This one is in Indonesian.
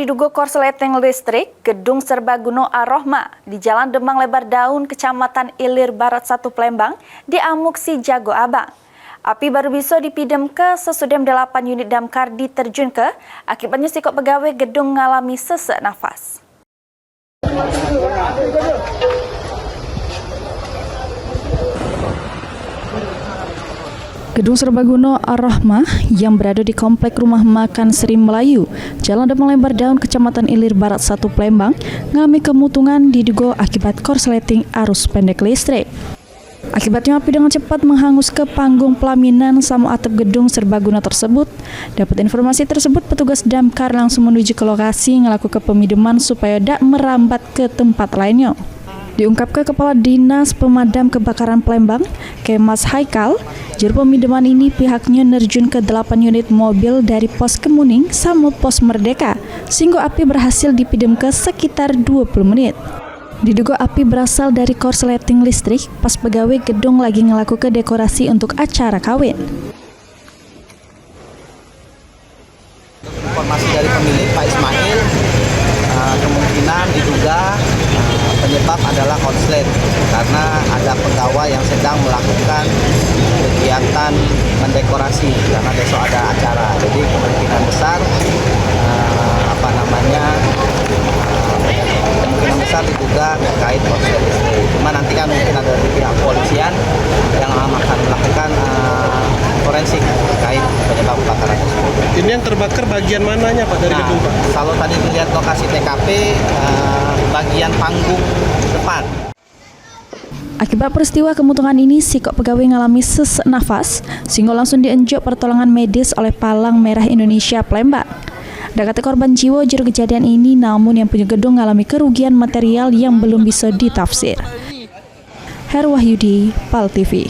Diduga korsleting listrik, gedung Serbaguna Ar-Rahmah di Jalan Demang Lebar Daun, Kecamatan Ilir Barat 1 Palembang, diamuk si Jago Abang. Api baru bisa dipidam ke sesudem 8 unit damkar diterjun ke, akibatnya sikok pegawai gedung mengalami sesak nafas. Gedung Serbaguna Ar-Rahmah yang berada di komplek rumah makan Sri Melayu, Jalan Demang Lebar Daun, Kecamatan Ilir Barat 1 Palembang, mengalami kemutungan diduga akibat korsleting arus pendek listrik. Akibatnya api dengan cepat menghangus ke panggung pelaminan sama atap gedung Serbaguna tersebut. Dapat informasi tersebut, petugas damkar langsung menuju ke lokasi melakukan pemadaman supaya tidak merambat ke tempat lainnya. Diungkapkan Kepala Dinas Pemadam Kebakaran Palembang, Kemas Haikal, juru pemadaman ini pihaknya nerjun ke 8 unit mobil dari pos Kemuning sama pos Merdeka, sehingga api berhasil dipidam ke sekitar 20 menit. Diduga api berasal dari korsleting listrik pas pegawai gedung lagi ngelakukan dekorasi untuk acara kawin. Informasi dari pemilik Pak Ismail, kemungkinan diduga penyebab adalah korslet karena ada pegawai yang sedang melakukan kegiatan mendekorasi karena besok ada acara. Jadi kemungkinan besar diduga terkait korslet listrik. Cuma nanti kan mungkin ada di pihak kepolisian yang akan melakukan forensik terkait penyebab kebakaran tersebut. Ini yang terbakar bagian mananya Pak dari gedung Pak? Kalau tadi dilihat lokasi TKP, bagian panggung depan. Akibat peristiwa kemutungan ini, sikok pegawai mengalami sesak nafas, sehingga langsung dienjok pertolongan medis oleh Palang Merah Indonesia Palembang. Dakati korban jiwa juru kejadian ini, namun yang punya gedung mengalami kerugian material yang belum bisa ditafsir. Herwahyudi, PAL TV.